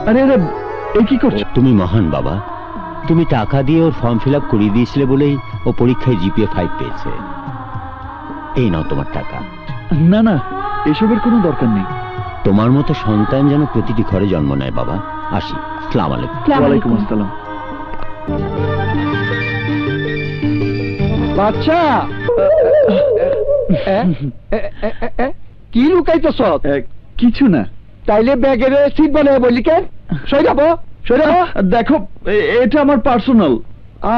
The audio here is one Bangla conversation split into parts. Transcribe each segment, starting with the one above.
আরে আরে এই কি করছো? তুমি মহান বাবা, তুমি টাকা দিয়ে ওর ফর্ম ফিল আপ করিয়ে দিয়েছিলে বলেই ও পরীক্ষায় জিপিএ 5 পেয়েছে। এই নাও তোমার টাকা। না না, এসবের কোনো দরকার নেই। তোমার মতো সন্তান যেন প্রতিটি ঘরে জন্ম নেয় বাবা। আসি, আসসালামু আলাইকুম। ওয়ালাইকুম আসসালাম। বাচ্চা কি লুকাইতেছ? কিছু না। তাইলে ব্যাগের সিট বানায় বললি কেন? সই যাবো সই যাবো। দেখো এটা আমার পার্সোনাল।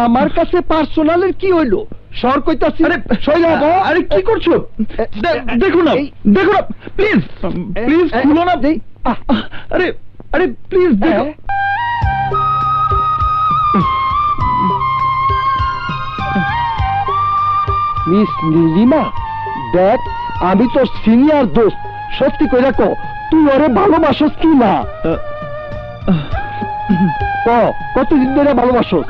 আমার কাছে পার্সোনালের কি হইলো? সর কইতাছি। আরে সই যাবো। আরে কি করছো? দেখো না দেখো না, প্লিজ প্লিজ খুলো না। আরে আরে প্লিজ দেখো। মিস নীলিমা, দেখ আমি তোর সিনিয়র দোস্ত, সত্যি কইরা কো তুই ওরে ভালোবাসস কি না? কতদিন ধরে ভালোবাসস?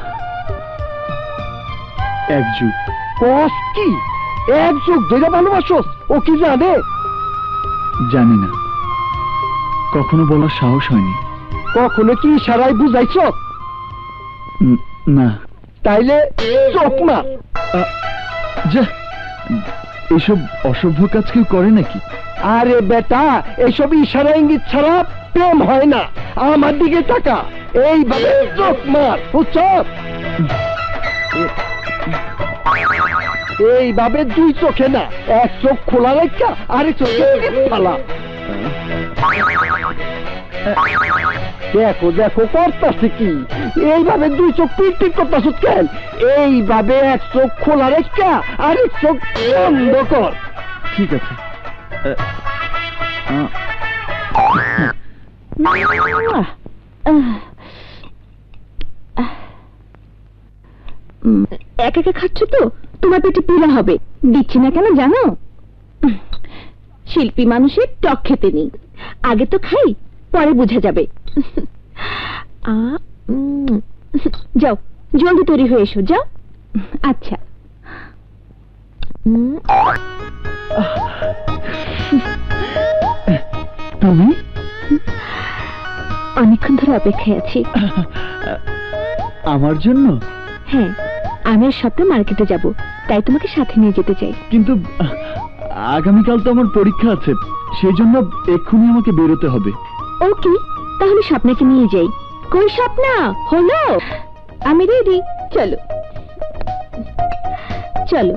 এক যুগ। কস কি? এক যুগ ধরে ভালোবাসস? ও কি জানে? জানি না, কখনো বলার সাহস হয়নি। কখনো কি ইশারায় বুঝাইছ? না। তাইলে চোখ না। যা, এসব অসভ্য কাজ কেউ করে নাকি? আরে বেটা, এইসব ইশারা ইঙ্গিত ছাড়া প্রেম হয় না। আমার দিকে তাকা, এইভাবে চোখ মার, বুঝছ? এইভাবে দুই চোখে না, এক চোখ খোলা রেখা আরেক চোখে ফালা। দেখো দেখো করতেছে কি, এইভাবে দুই চোখ পিট পিট করতেছ কেন? এইভাবে এক চোখ খোলা রেখা আরেক চোখ বন্ধ কর। ঠিক আছে। একা একা খাচ্ছ তো তোমার পেটে পীড়া হবে। দিচ্ছি না কেন জানো? শিল্পী মানুষের টক খেতে নেই, আগে তো খাই পরে বোঝা যাবে। যাও জলদি তৈরি হয়ে এসো, যাও। আচ্ছা। তুমি? অনেকক্ষণ ধরে অপেক্ষায় আছি। আমার জন্য? হ্যাঁ, আমি আর সপ্তাহে মার্কেটে যাব, তাই তোমাকে সাথে নিয়ে যেতে চাই। কিন্তু আগামীকাল তো আমার পরীক্ষা আছে, সেই জন্য এক্ষুনি আমাকে বেরোতে হবে। ওকে, তাহলে স্বপ্নাকে নিয়ে যাই। কই স্বপ্না, হলো? আমি রেডি, চলো চলো।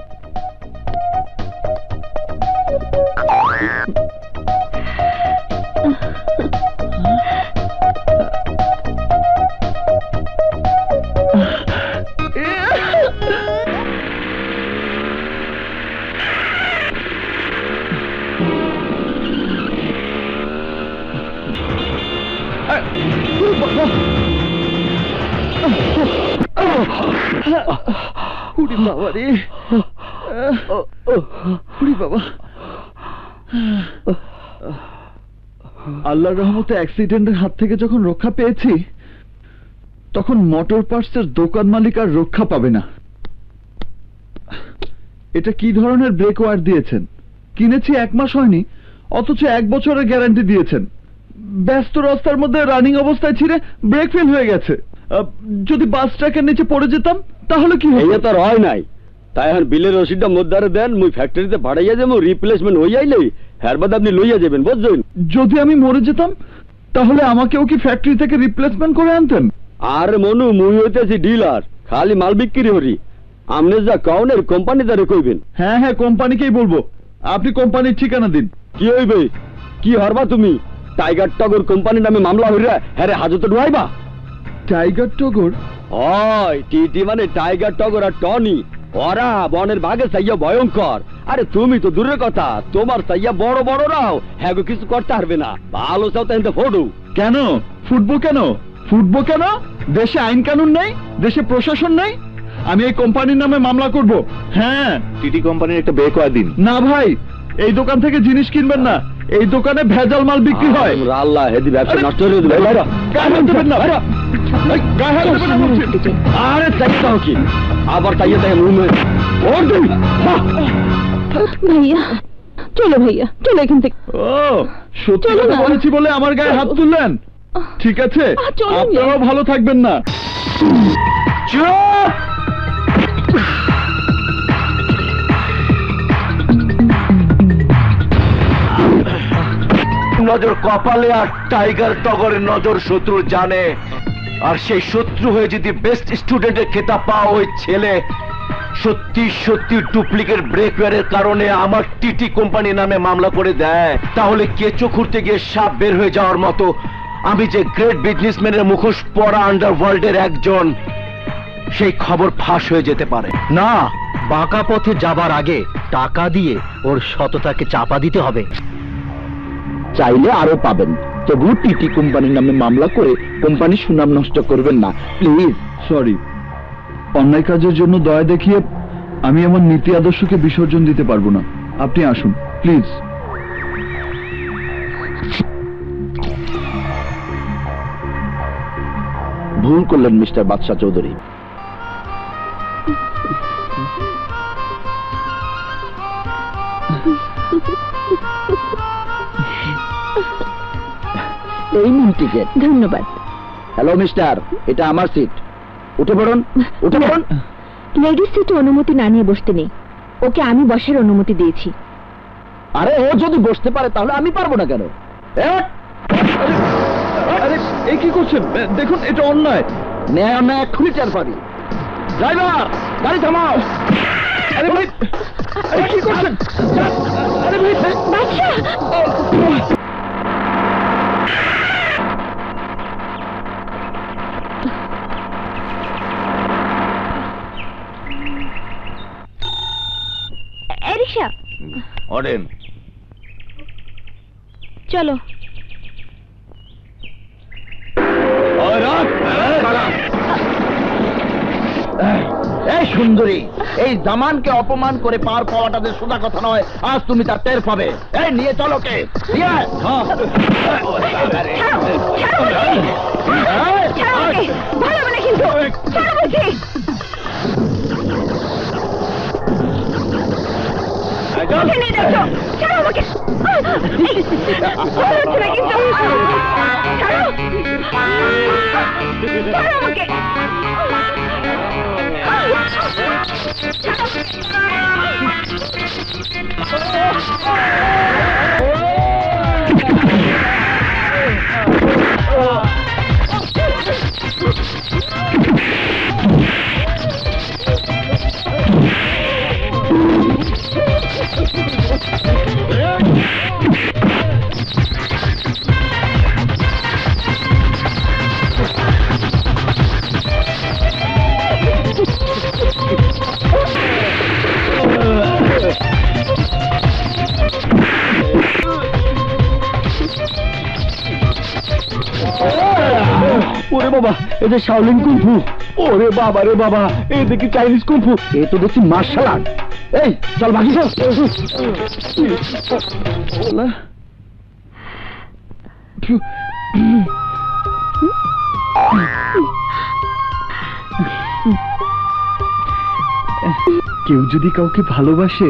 বাবা রে, বাবা। আল্লাহর রহমতে অ্যাক্সিডেন্টের হাত থেকে যখন রক্ষা পেয়েছি, তখন মোটর পার্টসের দোকান মালিক আর রক্ষা পাবে না। এটা কি ধরনের ব্রেক ওয়্যার দিয়েছেন? কিনেছি 1 মাস হয়নি, অথচ 1 বছরের গ্যারান্টি দিয়েছেন। ব্যস্ত রাস্তার মধ্যে রানিং অবস্থায় ছিঁড়ে ব্রেক ফেল হয়ে গেছে। যদি বাস ট্রাকের নিচে পড়ে যেতাম তাহলে কি হতো? এই তো হয় নাই, তাই এখন বিলের রসিদটা মধ্যে দেন, মুই ফ্যাক্টরিতে পাঠাইয়া যাবো, রিপ্লেসমেন্ট হয়ে আইলেই হ্যার বাদ আপনি লইয়া যাবেন, বুঝছেন? যদি আমি মরে যেতাম তাহলে আমাকেও কি ফ্যাক্টরি থেকে রিপ্লেসমেন্ট করে আনতেন? আর মনু, মুই হইতেছি ডিলার, খালি মাল বিক্রি করি। আমনে যা কাউনের কোম্পানি দ্বারে কইবেন। হ্যাঁ হ্যাঁ, কোম্পানিকেই বলবো। আপনি কোম্পানির ঠিকানা দিন। কি হইবে? কি হরবা তুমি? টাইগার টগর কোম্পানির নামে মামলা হইরা হ্যারে হাজতে ঢুয়াইবা? টাইগার টগর? হয়, টিটি মানে টাইগার টগর আর টনি। ওরা বনের বাঘে সাইয়া ভয়ঙ্কর। আরে তুমি তো দূরের কথা, তোমার সাইয়া বড় বড়রাও হ্যাঁ কিছু করতে পারবে না। ভালো চাও তাই ফোটু। কেন ফুটবো? কেন ফুটবো? কেন দেশে আইন কানুন নেই? দেশে প্রশাসন নেই? আমি এই কোম্পানির নামে মামলা করব। হ্যাঁ, টিটি কোম্পানির একটা ব্রেক ওয়্যার দিন। না ভাই, এই দোকান থেকে জিনিস কিনবেন না। এই দোকানে ভেজাল মাল বিক্রি হয়। আল্লাহ, হেদি ব্যবসা নষ্ট হয়ে যাবে। গায়ে হাত দেবেন না, গায়ে হাত দেবেন না বলছি। আরে চাইতে কি আবার তাইয়া তাই রুমে ওর দিন। ভাইয়া চলো, ভাইয়া চলো এখান থেকে। ও, সত্যি কথা বলেছি বলে আমার গায়ে হাত তুললেন? ঠিক আছে, চলুন না। আপনারাও ভালো থাকবেন না। চুপ! নজর কপালে আর টাইগার টগরের নজর শত্রু জানে, আর সেই শত্রু হয়ে যদি বেস্ট স্টুডেন্টের খেতাব পাওয়া ওই ছেলে সত্যি সত্যি ডুপ্লিকেট ব্রেকওয়্যারের কারণে আমার টিটি কোম্পানি নামে মামলা করে দেয়, তাহলে কেঁচো খুঁড়তে গিয়ে সাপ বের হয়ে যাওয়ার মতো আমি যে গ্রেট বিজনেসম্যানের মুখোশ পরা আন্ডারওয়ার্ল্ডের একজন, সেই খবর ফাঁস হয়ে যেতে পারে। না, বাঁকা পথে যাবার আগে টাকা দিয়ে ওর সততাকে চাপা দিতে হবে। চাইলে আরো পাবেন, তবু টিটি কোম্পানির নামে মামলা করে কোম্পানির সুনাম নষ্ট করবেন না প্লিজ। সরি, অন্যায় কাজের জন্য দয়া দেখিয়ে আমি আমার নীতি আদর্শকে বিসর্জন দিতে পারবো না। আপনি আসুন প্লিজ। ভুল করলেন মিস্টার বাদশাহ চৌধুরী। এই নিন টিকেট। ধন্যবাদ। হ্যালো মিস্টার, এটা আমার সিট, উঠে পড়ুন, উঠে পড়ুন। লেডিস সিটে অনুমতি না নিয়ে বসতে নেই, ওকে আমি বসার অনুমতি দিয়েছি। আরে ও যদি বসতে পারে তাহলে আমি পারবো না কেন? আরে এই কি করছেন? দেখুন এটা অন্যায়। ন্যায় অন্যায় এক্ষুনি টের পাবি। ড্রাইভার, গাড়ি থামাও। আরে ভাই, আরে কি করছেন? আরে ভাই, বাদশা! রিক্সা, অডেন, চলো। এই সুন্দরী, এই জামানকে অপমান করে পার পাওয়াটা যে সোজা কথা নয়, আজ তুমি তার টের পাবে। এই নিয়ে চলো কে নিয়ে আয়। ভালো বলে কিন্তু ছাড়ো বলছি। কোথায় নিয়ে যাচ্ছ? ছাড়ো আমাকে। ভালো হচ্ছে না কিন্তু। ছাড়ো। ছাড়ো আমাকে। ওরে বাবা, এই যে শাওলিন কুংফু। ওরে বাবা রে বাবা, এই দেখি চাইনিজ কুংফু। এই তো দেখছি মার্শাল আর্ট। এই চল ভাগি চল। কেউ যদি কাউকে ভালোবাসে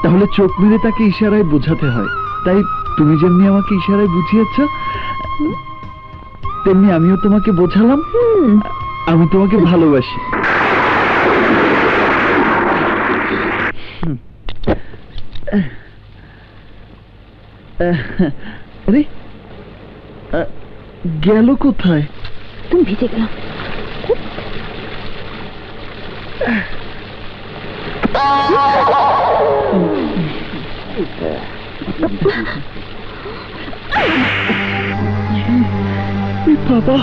তাহলে চোখ মেরে তাকে ইশারায় বোঝাতে হয়। তাই তুমি যেমনি আমাকে ইশারায় বুঝিয়েছ, তেমনি আমিও তোমাকে বোঝালাম আমি তোমাকে ভালোবাসি। আরে গেল কোথায়? তুমি ভিজে গেলাম। বাবা,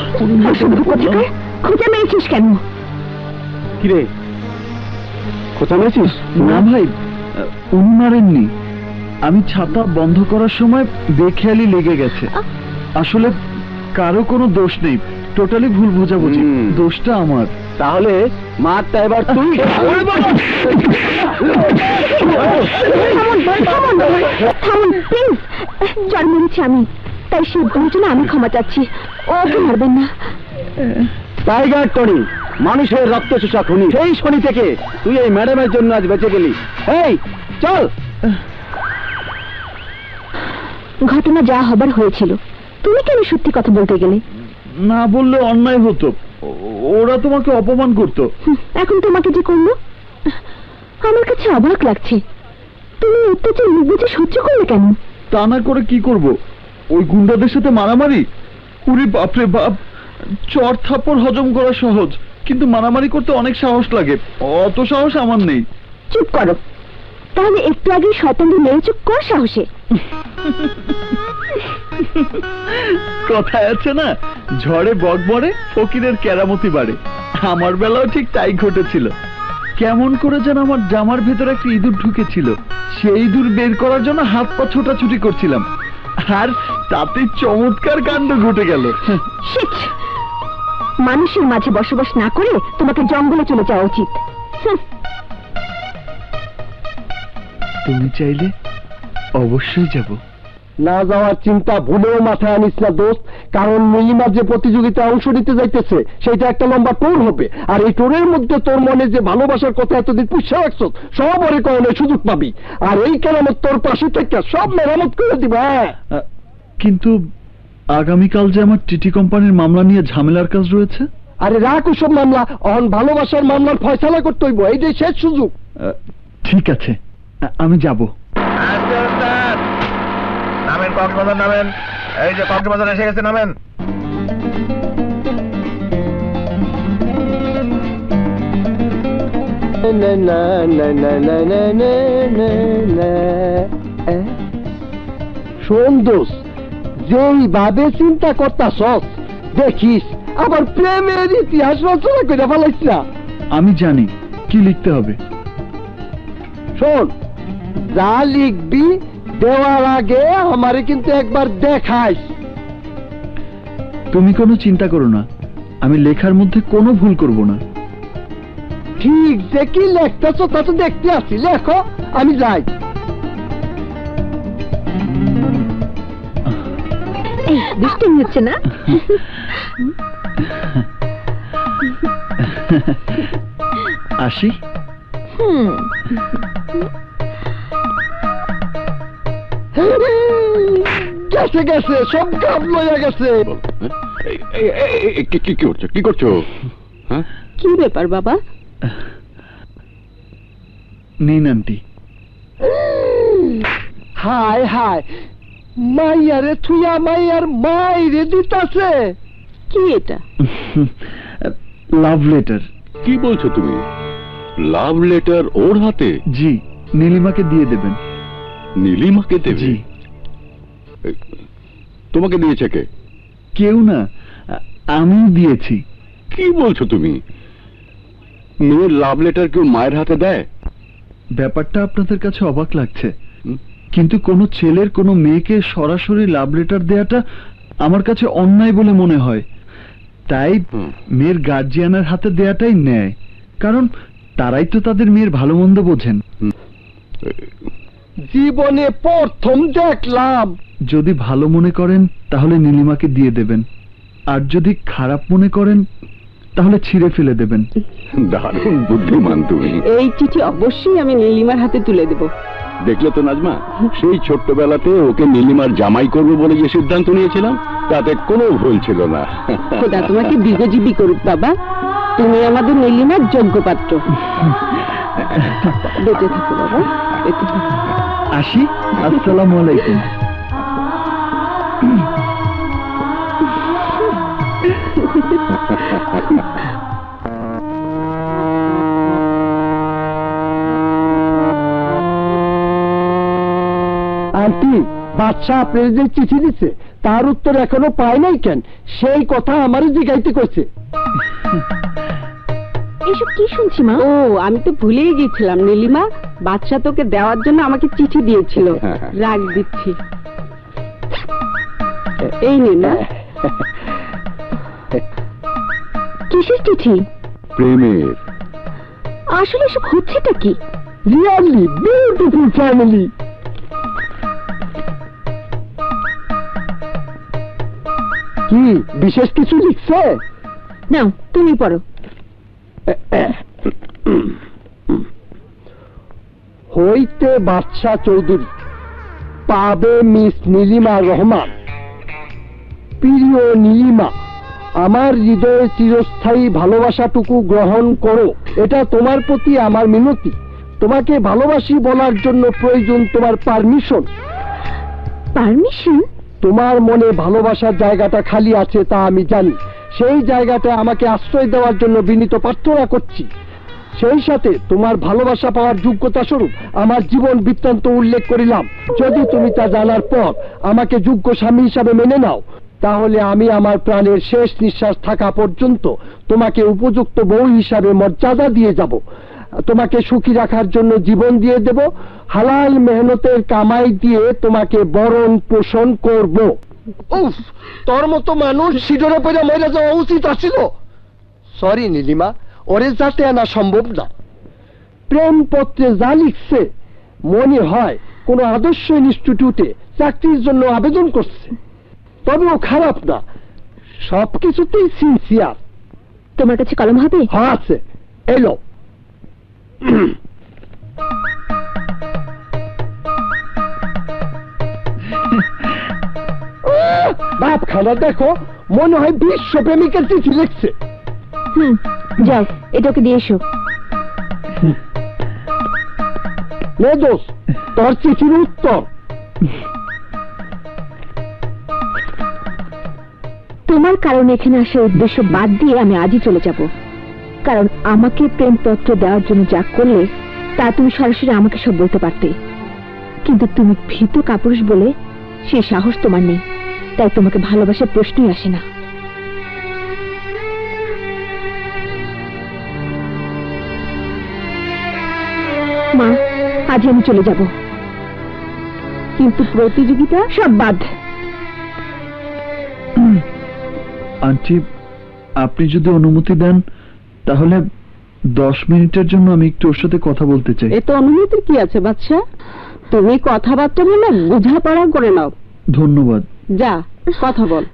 খুঁজে মেরেছিস কেন? কিরে, কোথা মেরেছিস? না ভাই, উনি মারেননি। আমি ছাতা বন্ধ করার সময় বেখেয়ালি লেগে গেছে। আসলে কারো কোনো দোষ নেই, টোটালি ভুল বোঝাবুঝি। দোষটা আমার। তাহলে মারটা এবার তুই। থামুন প্লিজ। যার মেরেছি আমি, তাই সে ভুলের জন্য আমি ক্ষমা চাচ্ছি। ওকে মারবেন না। টাইগার টনি, মানুষের রক্ত চোষা খুনি, সেই শনি থেকে তুই এই ম্যাডামের জন্য আজ বেঁচে গেলি। এই চল। ঘটনা যা হবার হয়েছিল, তুমি কেন সত্যি কথা বলতে গেলে? না বললে অন্যায় হতো, ওরা তোমাকে অপমান করতো। এখন তোমাকে যে করলো, আমার কাছে অবাক লাগছে। তুমি অত্যাচার মুখ বুঝে সহ্য করলে কেন? তা না করে কি করব? ওই গুন্ডাদের সাথে মারামারি, উরি বাপরে বাপ। চর থাপ্পড় হজম করা সহজ, কিন্তু মারামারি করতে অনেক সাহস লাগে। অত সাহস আমার নেই। চুপ করো, তাহলে একটু আগে শয়তানদের মেরেছো কোন সাহসে? কথায় আছে না, ঝড়ে বক মরে, ফকিরের কেরামতি বাড়ে। আমার বেলাও ঠিক তাই ঘটেছিল। কেমন করে যেন আমার জামার ভেতরে একটা ইঁদুর ঢুকেছিল, সেই ইঁদুর বের করার জন্য হাত পা ছোটাছুটি করছিলাম, আর তাতে চমৎকার কাণ্ড ঘটে গেল। শিট! মানুষের মাঝে বসবাস না করে তোমাকে জঙ্গলে চলে যাওয়া উচিত। তুমি চাইলে অবশ্যই যাব। না যাওয়ার চিন্তা ভুলেও মাথায় আনিস না দোস্ত, কারণ নীলিমা যে প্রতিযোগিতায় অংশ নিতে যাইতেছে সেটা একটা লম্বা টোর হবে, আর এই টোরের মধ্যে তোর মনে যে ভালোবাসার কথা এতদিন পুষে রাখছ সব ওরে করানোর সুযোগ পাবি, আর এই কেরামত তোর পাশে থেকে সব মেরামত করে দিবে। কিন্তু আগামীকাল যে আমার টিটি কোম্পানির মামলা নিয়ে ঝামেলার কাজ রয়েছে। আরে রাখ ওসব মামলা, অন ভালোবাসার মামলার ফয়সালা করতে হইব, এই যে শেষ সুযোগ। ঠিক আছে, আমি যাব। নামেন কক্সবাজার, নামেন। এই যে কক্সবাজার এসে গেছে, নামেন। শোন দোস্ত, যেইভাবে চিন্তা করতাছস দেখিস আবার প্রেমের ইতিহাস রচনা করে ফেলাইস না। আমি জানি কি লিখতে হবে। শোন, যা লিখবি দেওয়ার আগে আমারে কিন্তু একবার দেখাইস। তুমি কোনো চিন্তা করো না, আমি লেখার মধ্যে কোনো ভুল করব না। ঠিক যে কি লেখতেছ তা তো দেখতে আসি, লেখো, আমি যাই। দুষ্টুমি হচ্ছে না? আসি। গেছে গেছে, সব কাপ লইয়া গেছে। কি করছো? হ্যাঁ, কি ব্যাপার বাবা? নিন আন্টি। হায় হায়, মাইয়ারে থুয়া মাইয়ার মাইরে দিতাছে। কি এটা? Love letter. কি বলছো তুমি? লাভ লেটার ওর হাতে? জি, নীলিমাকে দিয়ে দেবেন। নীলিমাকে দেবে? জি। তোমাকে দিয়েছে কে? কেউ না, আমি দিয়েছি। কি বলছো তুমি? মেয়ের লাভ লেটার কেউ মায়ের হাতে দেয়? ব্যাপারটা আপনাদের কাছে অবাক লাগছে, কিন্তু কোনো ছেলের কোনো মেয়েকে সরাসরি লাভ লেটার দেয়াটা আমার কাছে অন্যায় বলে মনে হয়। তাই মেয়ের গার্জিয়ানের হাতে দেয়াটাই ন্যায়, কারণ তারাই তো তাদের মেয়ের ভালো মন্দ বোঝেন। জীবনে প্রথম দেখলাম। যদি ভালো মনে করেন তাহলে নীলিমাকে দিয়ে দেবেন, আর যদি খারাপ মনে করেন তাহলে ছিঁড়ে ফেলে দেবেন। দারুণ বুদ্ধিমান তুমি। এই চিঠি অবশ্যই আমি নীলিমার হাতে তুলে দেব। দেখলে তো নাজমা, সেই ছোট্টবেলাতে ওকে নীলিমার জামাই করবো বলে যে সিদ্ধান্ত নিয়েছিলাম তাতে কোনো ভুল ছিল না। খোদা তোমাকে দীর্ঘজীবী করুক বাবা, তুমি আমাদের নীলিমার যোগ্য পাত্র। বেঁচে থাকো বাবা, বেঁচে থাকো। আসি, আসসালামু আলাইকুম। আন্টি, বাদশাহ আপনার যে চিঠি দিচ্ছে তার উত্তর এখনো পায় নাই কেন? সেই কথা আমারই জিগাইতে কইছে। এসব কি শুনছি মা? ও, আমি তো ভুলেই গেছিলাম। নীলিমা, বাদশা তোকে দেওয়ার জন্য আমাকে চিঠি দিয়েছিল। রাগ দিচ্ছি। এই নে না। কিসের চিঠি? প্রেমের। আসলে এসব হচ্ছেটা কি? Really beautiful family. কি বিশেষ কিছু লিখছে? নাও তুমি পড়ো। হইতে বাদশাহ চৌধুরী, পাবে মিস নীলিমা রহমান, প্রিয় নীলিমা, আমার হৃদয়ে চিরস্থায়ী ভালোবাসাটুকু গ্রহণ করো। এটা তোমার প্রতি আমার মিনতি। তোমাকে ভালোবাসি বলার জন্য প্রয়োজন তোমার পারমিশন। পারমিশন? তোমার মনে ভালোবাসার জায়গাটা খালি আছে তা আমি জানি। সেই জায়গাটা আমাকে আশ্রয় দেওয়ার জন্য বিনীত প্রার্থনা করছি। সেই সাথে তোমার ভালোবাসা পাওয়ার যোগ্যতা স্বরূপ আমার জীবন বৃত্তান্ত উল্লেখ করিলাম। যদি তুমি তা জানার পর আমাকে যোগ্য স্বামী হিসাবে মেনে নাও, তাহলে আমি আমার প্রাণের শেষ নিঃশ্বাস থাকা পর্যন্ত তোমাকে উপযুক্ত বউ হিসাবে মর্যাদা দিয়ে যাব। তোমাকে সুখী রাখার জন্য জীবন দিয়ে দেব। হালাল মেহনতের কামাই দিয়ে তোমাকে বরণ পোষণ করব। উফ, তোর মতো মানুষ সিডরে পড়ে মরে যাওয়া উচিত আছিল। সরি নীলিমা, ওরে যাতে আনা সম্ভব না। প্রেম পত্রে যা লিখছে মনে হয় কোন আদর্শ ইনস্টিটিউটে চাকরির জন্য আবেদন করছে। তবেও খারাপ না, সবকিছুতেই সিনসিয়ার। তোমার কাছে কলম হবে? হ্যাঁ আছে, এলো। বাপ খানা দেখো, মনে হয় বিশ্ব প্রেমিকের চিঠি লিখছে। যাও, এটাকে দিয়ে এসো। নে দোষ, তোর চিঠির উত্তর। তোমার কারণে এখানে আসার উদ্দেশ্য বাদ দিয়ে আমি আজই চলে যাব। কারণ আমাকে প্রেমপত্র দেওয়ার জন্য যা করলে তা তুমি সরাসরি আমাকে সব বলতে পারতে, কিন্তু তুমি ভীত কাপুরুষ বলে সেই সাহস তোমার নেই। তাই তোমাকে ভালোবাসার প্রশ্নই আসে না। মা, আজ আমি চলে যাব, কিন্তু প্রতিযোগিতা সব বাদ। আন্টি, আপনি যদি অনুমতি দেন তাহলে 10 মিনিটের জন্য আমি একটু ওর সাথে কথা বলতে চাই। এতে অনুমতির কি আছে বাচ্চা? তুমি কথাবার্তা বলে বোঝাপড়া করে নাও। ধন্যবাদ। যা, কথা বল।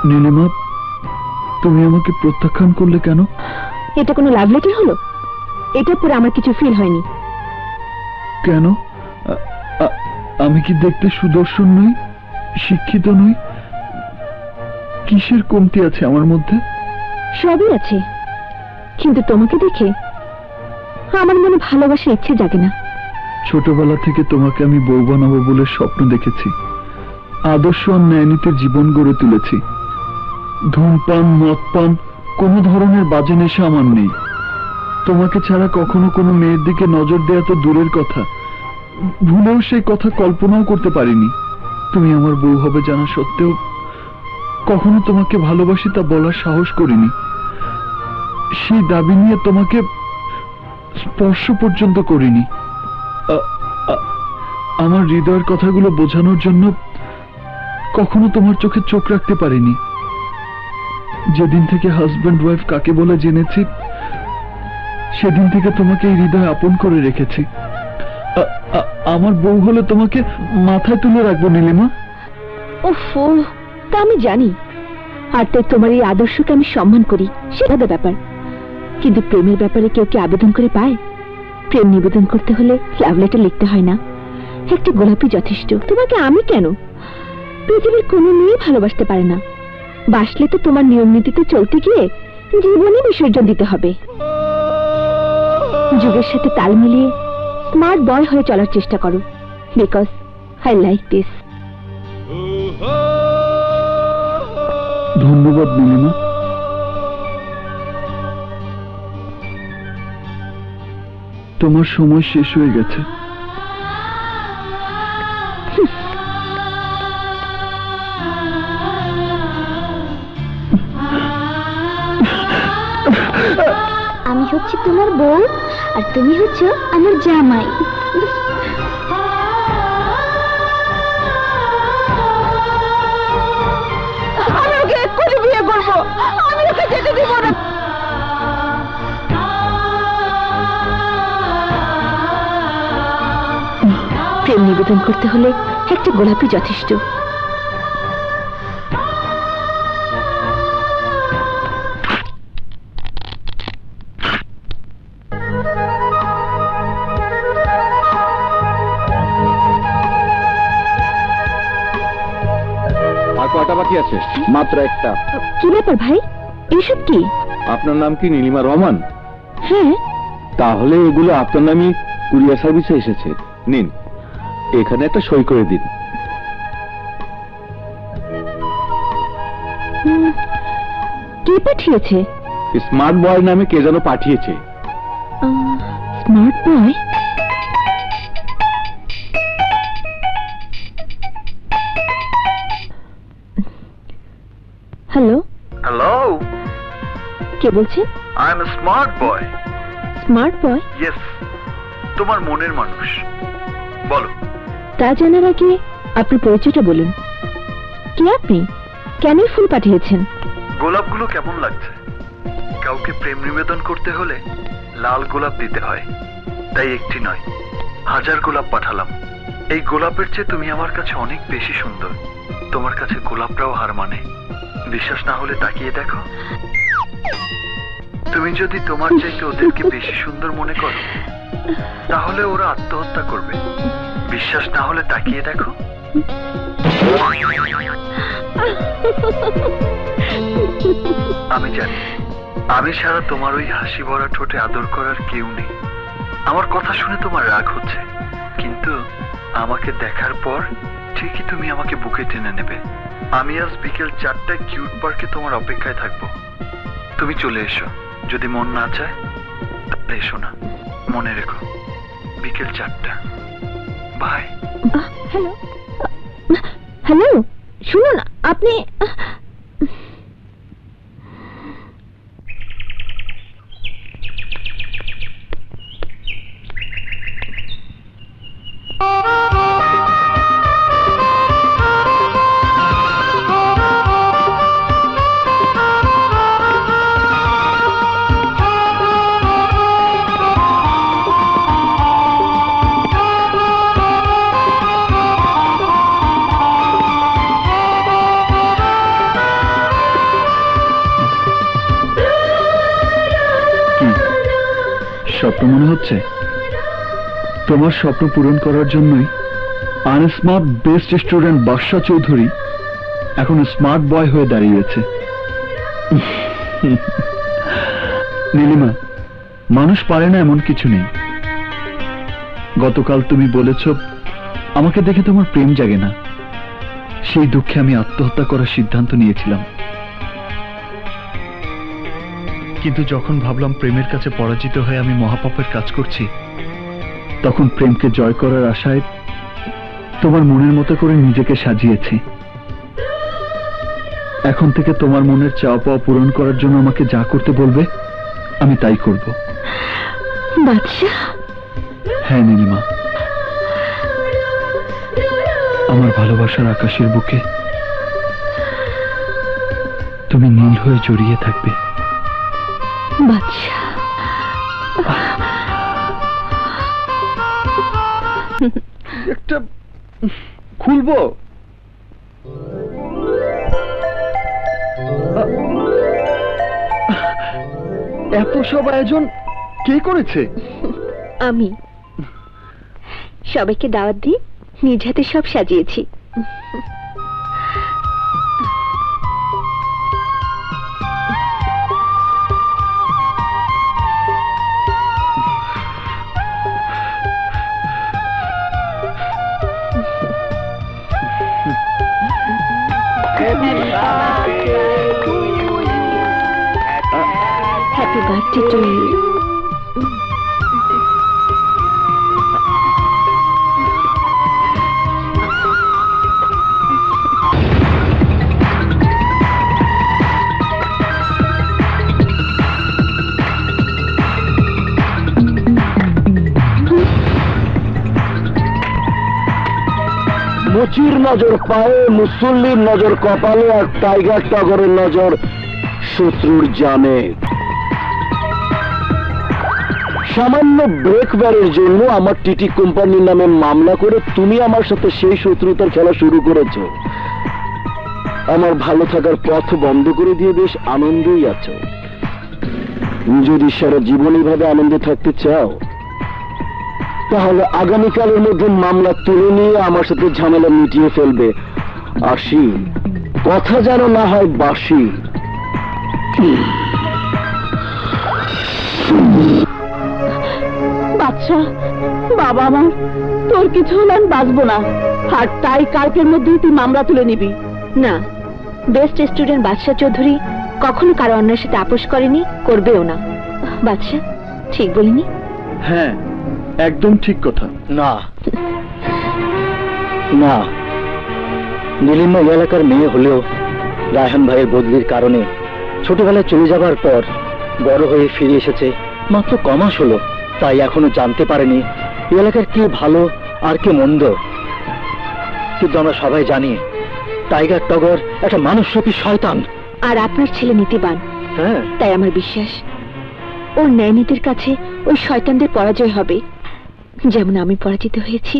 নীলিমা, তুমি আমাকে প্রত্যাখ্যান করলে কেন? এটা কোনো লাভ লেটার হলো? এটা পরে আমার কিছু ফিল হয়নি। কেন? আমি কি দেখতে সুদর্শন নই, শিক্ষিত নই? কিসের কমতি আছে আমার মধ্যে? সবই আছে, কিন্তু তোমাকে দেখে আমার মনে ভালোবাসার ইচ্ছে জাগে না। ছোটবেলা থেকে তোমাকে আমি বউ বানাবো বলে স্বপ্ন দেখেছি। আদর্শ আর ন্যায়নীতির জীবন গড়ে তুলেছি। ধূমপান, মদপান, কোনো ধরনের বাজে নেশা আমার নেই। তোমাকে ছাড়া কখনো কোনো মেয়ের দিকে নজর দেওয়া তো দূরের কথা, ভুলেও সেই কথা কল্পনাও করতে পারিনি। তুমি আমার বউ হবে জানা সত্ত্বেও কখনো তোমাকে ভালোবাসি তা বলার সাহস করিনি। সেই দাবি নিয়ে তোমাকে স্পর্শ পর্যন্ত করিনি। আমার হৃদয়ের কথাগুলো বোঝানোর জন্য কখনো তোমার চোখে চোখ রাখতে পারিনি। যেদিন থেকে হাজব্যান্ড ওয়াইফ কাকে বলে জেনেছি, সেদিন থেকে তোমাকে এই হৃদয় আপন করে রেখেছি। আমার বউ হলে তোমাকে মাথায় তুলে রাখবো নীলিমা। ওফো, তা আমি জানি, আর তাই তোমার এই আদর্শকে আমি সম্মান করি, সেটা ব্যাপার। কিন্তু প্রেমের ব্যাপারে কেউ কি আবেদন করে পায়? প্রেম নিবেদন করতে হলে লাভ লেটার লিখতে হয় না, একটা গোলাপি যথেষ্ট। তোমাকে আমি কেন, পৃথিবীর কোনো মেয়ে ভালোবাসতে পারে না। বাসলে তো তোমার নিয়ম নীতিতে চলতে গিয়ে জীবনে বিসর্জন দিতে হবে। যুগের সাথে তাল মিলিয়ে স্মার্ট বয় হয়ে চলার চেষ্টা করো, বিকজ আই লাইক দিস। ধন্যবাদ নীলিমা। তোমার সময় শেষ হয়ে গেছে। আমি হচ্ছে তোমার বউ আর তুমি হচ্ছে আমার জামাই। আমি ওকে এক্ষুনি বিয়ে করবো, আমি ওকে যেতে দিব না। প্রেম নিবেদন করতে হলে একটা গোলাপি যথেষ্ট। বাকি আছে, মাত্র একটা। কি ব্যাপার ভাই, এসব কি? আপনার নাম কি নীলিমা রহমান? হ্যাঁ। তাহলে এগুলো আপনার নামই কুরিয়ার সার্ভিসে এসেছে। নিন, এখানে একটা সই করে দিন। কে পাঠিয়েছে? স্মার্ট বয় নামে কে যেন পাঠিয়েছে। Smart boy? হ্যালো। হ্যালো, কে বলছেন? I am smart boy. Smart boy? Yes, তোমার মনের মানুষ। বলো। তা জানার আগে আপনার পরিচয়টা বলুন। কে আপনি? কেন ফুল পাঠিয়েছেন? গোলাপগুলো কেমন লাগছে? কাউকে প্রেম নিবেদন করতে হলে লাল গোলাপ দিতে হয়, তাই একটি নয়, 1000 গোলাপ পাঠালাম। এই গোলাপের চেয়ে তুমি আমার কাছে অনেক বেশি সুন্দর। তোমার কাছে গোলাপটাও হার মানে। বিশ্বাস না হলে তাকিয়ে দেখো। তুমি যদি তোমার চাইতে ওদেরকে বেশি সুন্দর মনে করো, তাহলে ওরা আত্মহত্যা করবে। বিশ্বাস না হলে তাকিয়ে দেখো। আমি জানি, আমি ছাড়া তোমার ওই হাসি ভরা ঠোঁটে আদর করার কেউ নেই। আমার কথা শুনে তোমার রাগ হচ্ছে, কিন্তু আমাকে দেখার পর ঠিকই তুমি আমাকে বুকে টেনে নেবে। আমি আজ বিকেল 4টায় কিউট পার্কে তোমার অপেক্ষায় থাকবো। তুমি চলে এসো। যদি মন না চায় তাহলে এসো না। মনে রেখো, বিকেল 4টা। বাই। হ্যালো। হ্যালো, শুনুন, আপনি স্বপ্ন মনে হচ্ছে? তোমার স্বপ্ন পূরণ করার জন্যই আনস্মার্ট বেস্ট স্টুডেন্ট বাদশা চৌধুরী এখন স্মার্ট বয় হয়ে দাঁড়িয়েছে। নীলিমা, মানুষ পারে না এমন কিছু নেই। গতকাল তুমি বলেছ আমাকে দেখে তোমার প্রেম জাগে না। সেই দুঃখে আমি আত্মহত্যা করার সিদ্ধান্ত নিয়েছিলাম, কিন্তু যখন ভাবলাম প্রেমের কাছে পরাজিত হয়ে আমি মহাপাপের কাজ করছি, তখন প্রেমকে জয় করার আশায় তোমার মনের মতো করে নিজেকে সাজিয়েছি। এখন থেকে তোমার মনের চাওয়া পাওয়া পূরণ করার জন্য আমাকে যা করতে বলবে আমি তাই করব। বাদশা? হ্যাঁ নীলিমা, আমার ভালোবাসার আকাশের বুকে তুমি নীল হয়ে জড়িয়ে থাকবে। বাদশা, একটা খুলবো? এত সব আয়োজন কে করেছে? আমি। সবাইকে দাওয়াত দিয়ে নিজ হাতে সব সাজিয়েছি। Happy birthday to you. মুচির নজর পায়ে, মুসল্লির নজর কপালে, আর টাইগার টগরের নজর শত্রুর জানে। সামান্য ব্রেকওয়্যারের জন্য আমার টিটি কোম্পানির নামে মামলা করে তুমি আমার সাথে সেই শত্রুতার খেলা শুরু করেছো। আমার ভালো থাকার পথ বন্ধ করে দিয়ে বেশ আনন্দেই আছো। যদি সারা জীবন এইভাবে আনন্দে থাকতে চাও, তাহলে আগামীকালের মধ্যে মামলা তুলে নিয়ে আমার সাথে ঝামেলা মিটিয়ে ফেলবে। আসি। কথা যেন না হয় বাসি। বাচ্চা, বাবা আমার, তোর কিছু হলে আমি বাঁচবো না। আর তাই কালকের মধ্যেই তুই মামলা তুলে নিবি। না, বেস্ট স্টুডেন্ট বাদশা চৌধুরী কখনো কারো অন্যের সাথে আপোষ করেনি, করবেও না। বাদশা, ঠিক বলিনি? হ্যাঁ, একদম ঠিক কথা। না না, নীলিমা এই এলাকার মেয়ে হলেও রায়হান ভাইয়ের বদলির কারণে ছোটবেলায় চলে যাবার পর বড় হয়ে ফিরে এসেছে মাত্র কমাস হলো। তাই এখনো জানতে পারেনি এই এলাকার কে ভালো আর কে মন্দ। কিন্তু আমরা সবাই জানি টাইগার টগর একটা মানুষরূপী শয়তান। আর আপনার ছেলে নীতিবান, হ্যাঁ, তাই আমার বিশ্বাস ওর ন্যায় নীতির কাছে ওই শয়তানদের পরাজয় হবে, যেমন আমি পরাজিত হয়েছি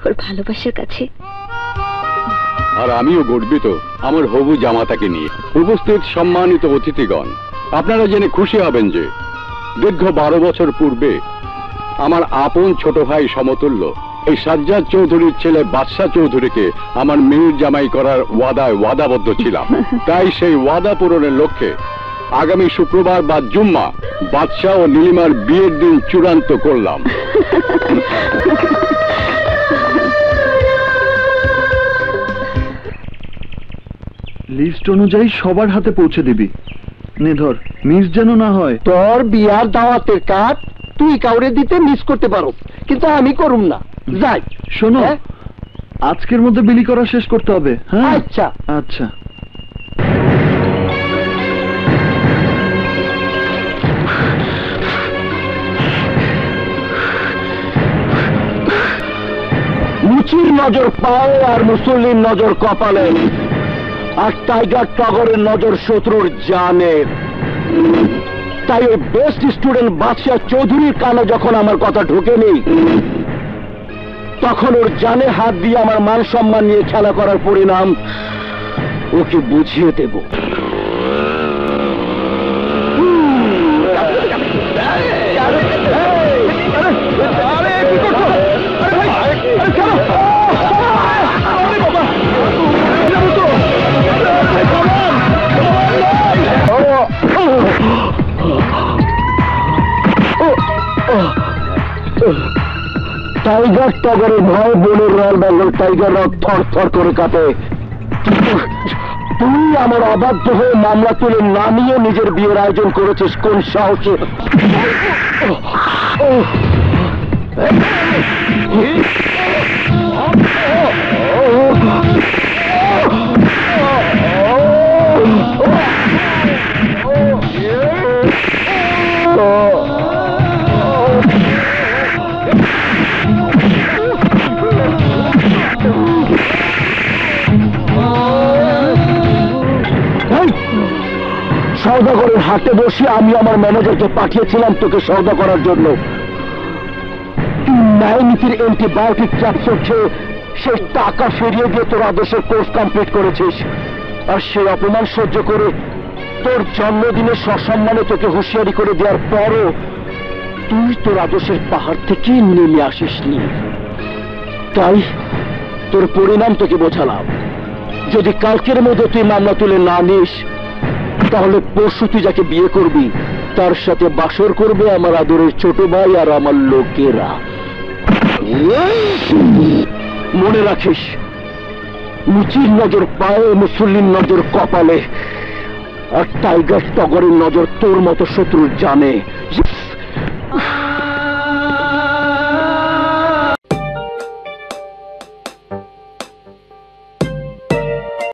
ওর ভালোবাসার কাছে। আর আমিও গর্বিত আমার হবু জামাতাকে নিয়ে। উপস্থিত সম্মানিত অতিথিগণ, আপনারা জেনে খুশি হবেন যে দীর্ঘ 12 বছর পূর্বে আমার আপন ছোট ভাই সমতুল্য এই সাজ্জাদ চৌধুরীর ছেলে বাদশা চৌধুরীকে আমার মেয়ের জামাই করার ওয়াদাবদ্ধ ছিলাম। তাই সেই ওয়াদা পূরণের লক্ষ্যে আগামী শুক্রবার বা জুম্মা বাদশা ও নীলিমার বিয়ের দিন চূড়ান্ত করলাম। লিস্ট অনুযায়ী সবার হাতে পৌঁছে দিবি। নে ধর, মিস যেন না হয়। তোর বিয়ার দাওয়াতের কার্ড তুই কাউরে দিতে মিস করতে পারো, কিন্তু আমি করুম না। যাই। শোনো, আজকের মধ্যে বিলি করা শেষ করতে হবে। হ্যাঁ, আচ্ছা আচ্ছা। মুচির নজর পায়ে আর মুসল্লির নজর কপালে, আর টাইগার টগরের নজর শত্রুর জানে। তাই ওই বেস্ট স্টুডেন্ট বাদশা চৌধুরীর কানে যখন আমার কথা ঢুকেনি, তখন ওর জানে হাত দিয়ে আমার মান সম্মান নিয়ে খেলা করার পরিণাম ওকে বুঝিয়ে দেব। টাইগার টগরের ভয় বনের রয়্যাল বেঙ্গল টাইগাররা থর থর করে কাঁপে। তুই আমার অবাধ্য হয়ে মামলা তুলে নামিয়ে নিজের বিয়ের আয়োজন করেছিস কোন সাহসে? সওদাগরের হাটে বসে আমি আমার ম্যানেজারকে পাঠিয়েছিলাম তোকে সওদা করার জন্য। তুই ন্যায় নীতির অ্যান্টিবায়োটিক ক্যাপসুল খেয়ে সেই টাকা ফিরিয়ে দিয়ে তোর আদর্শের কোর্স কমপ্লিট করেছিস। আর সেই অপমান সহ্য করে তোর জন্মদিনে সসম্মানে তোকে হুঁশিয়ারি করে দেওয়ার পরও তুই তোর আদর্শের পাহাড় থেকে নেমে আসিসনি। তাই তোর পরিণাম তোকে বোঝালাম। যদি কালকের মধ্যে তুই মামলা তুলে না নিস, তাহলে পরশু তুই যাকে বিয়ে করবি তার সাথে বাসর করবে আমার আদরের ছোট ভাই আর আমার লোকেরা। মনে রাখিস, মুচির নজর পায়ে, মুসল্লির নজর কপালে, আর টাইগার টগরের নজর তোর মতো শত্রুর জানে।